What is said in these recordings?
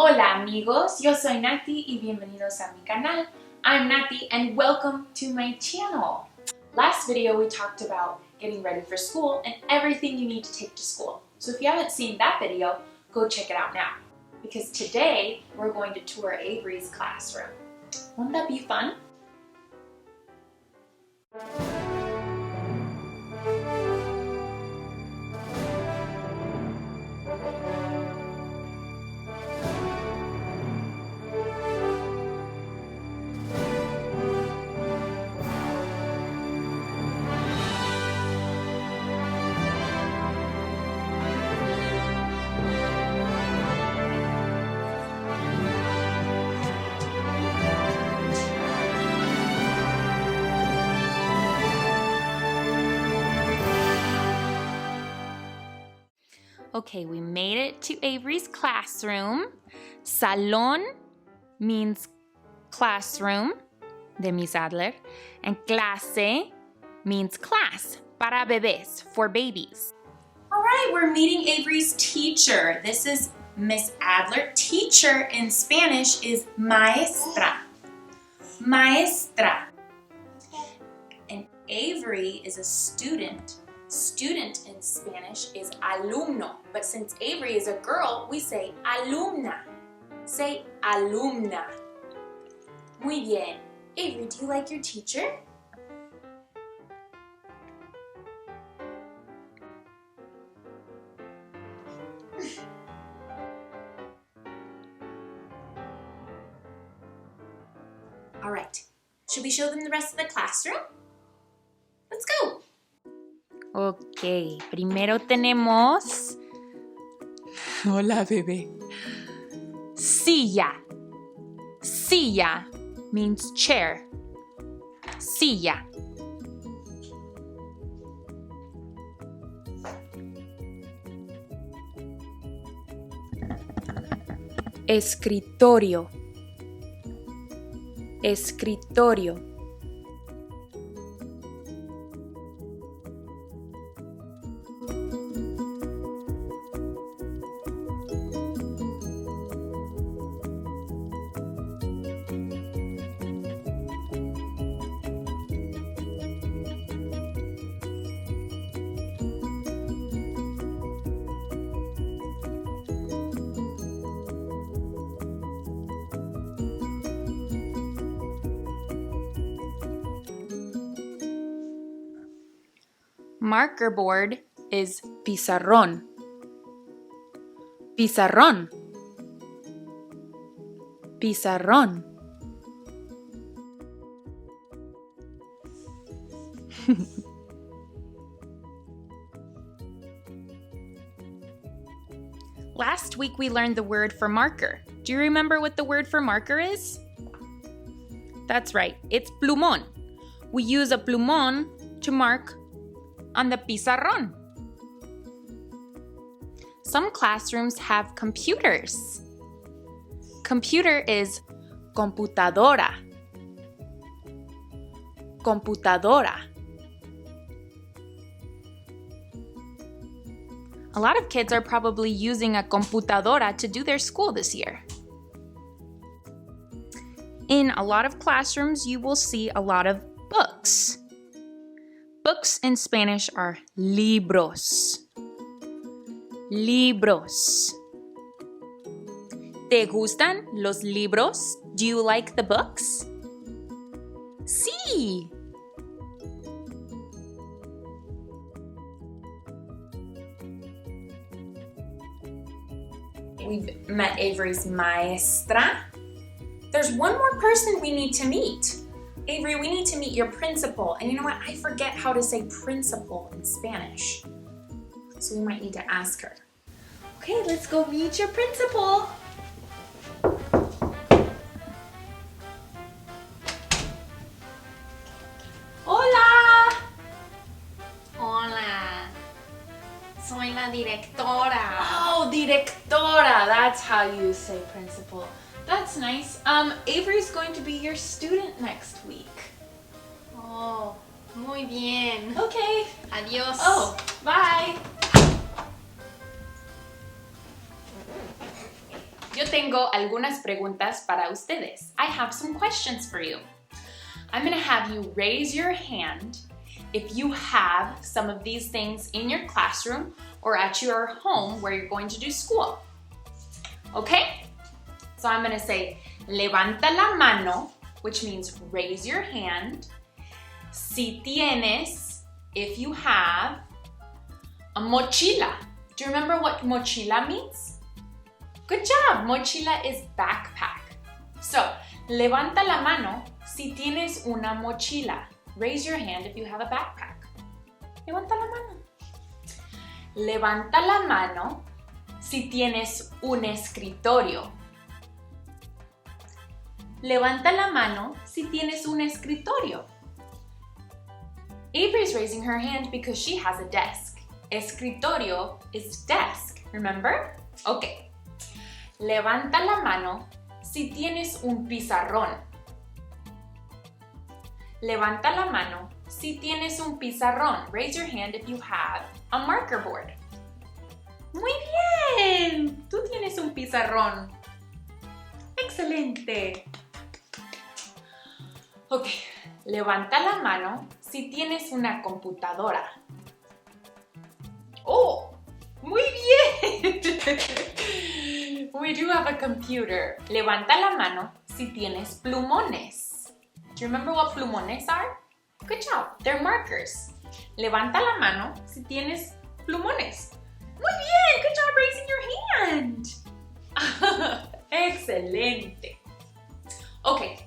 Hola amigos, yo soy Nati y bienvenidos a mi canal. I'm Nati and welcome to my channel. Last video we talked about getting ready for school and everything you need to take to school. So if you haven't seen that video, go check it out now. Because today we're going to tour Avery's classroom. Won't that be fun? Okay, we made it to Avery's classroom. Salón means classroom de Miss Adler. And clase means class, para bebés, for babies. All right, we're meeting Avery's teacher. This is Miss Adler. Teacher in Spanish is maestra. Maestra. And Avery is a student. Student in Spanish is alumno, but since Avery is a girl, we say alumna. Say alumna. Muy bien. Avery, do you like your teacher? All right. Should we show them the rest of the classroom? Let's go. Ok, primero tenemos... Hola, bebé. Silla. Silla means chair. Silla. Escritorio. Escritorio. Marker board is pizarrón. Pizarrón. Pizarrón. Last week we learned the word for marker. Do you remember what the word for marker is? That's right, it's plumón. We use a plumón to mark on the pizarrón. Some classrooms have computers. Computer is computadora. Computadora. A lot of kids are probably using a computadora to do their school this year. In a lot of classrooms, you will see a lot of books. Books in Spanish are libros. Libros. ¿Te gustan los libros? Do you like the books? Sí. We've met Avery's maestra. There's one more person we need to meet. Avery, we need to meet your principal. And you know what? I forget how to say principal in Spanish. So we might need to ask her. Okay, let's go meet your principal. Hola. Hola, soy la directora. Oh, directora. That's how you say principal. That's nice. Avery's going to be your student next week. Oh, muy bien. Okay. Adiós. Oh, bye. Yo te tengo algunas preguntas para ustedes. I have some questions for you. I'm going to have you raise your hand if you have some of these things in your classroom or at your home where you're going to do school. Okay? So I'm going to say, levanta la mano, which means raise your hand. Si tienes, if you have, a mochila. Do you remember what mochila means? Good job! Mochila is backpack. So, levanta la mano si tienes una mochila. Raise your hand if you have a backpack. Levanta la mano. Levanta la mano si tienes un escritorio. Levanta la mano si tienes un escritorio. Avery's raising her hand because she has a desk. Escritorio is desk, remember? Okay. Levanta la mano si tienes un pizarrón. Levanta la mano si tienes un pizarrón. Raise your hand if you have a marker board. Muy bien. Tú tienes un pizarrón. Excelente. Okay. Levanta la mano si tienes una computadora. Oh, muy bien. We do have a computer. Levanta la mano si tienes plumones. Do you remember what plumones are? Good job. They're markers. Levanta la mano si tienes plumones. Muy bien. Good job raising your hand. Excelente. Okay.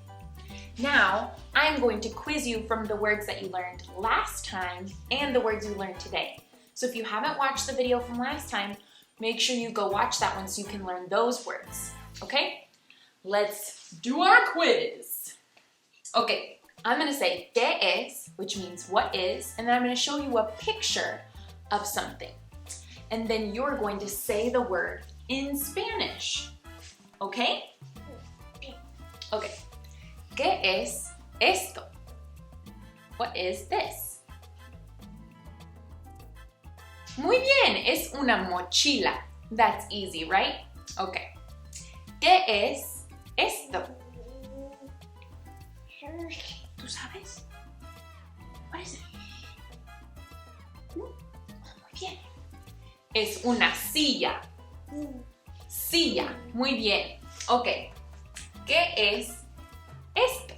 Now, I'm going to quiz you from the words that you learned last time and the words you learned today. So if you haven't watched the video from last time, make sure you go watch that one so you can learn those words, okay? Let's do our quiz. Okay, I'm gonna say ¿qué es?, which means what is, and then I'm gonna show you a picture of something. And then you're going to say the word in Spanish, okay? Okay, ¿qué es esto? What is this? Muy bien, es una mochila. That's easy, right? Okay. ¿Qué es esto? ¿Tú sabes? What is it? Muy bien. Es una silla. Silla. Muy bien. Okay. ¿Qué es esto?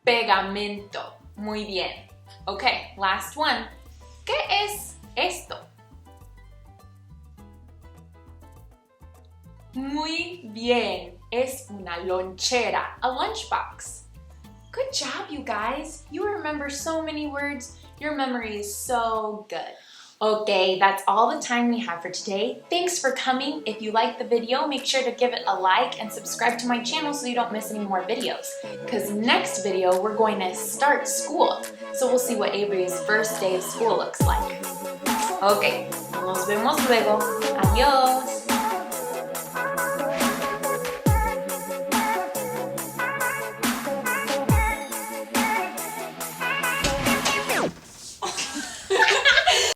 Pegamento. Muy bien. Okay, last one. ¿Qué es esto? Muy bien. Es una lonchera, a lunchbox. Good job, you guys. You remember so many words. Your memory is so good. Okay, that's all the time we have for today. Thanks for coming. If you liked the video, make sure to give it a like and subscribe to my channel so you don't miss any more videos. Because next video, we're going to start school. So we'll see what Avery's first day of school looks like. Okay, nos vemos luego. Adiós.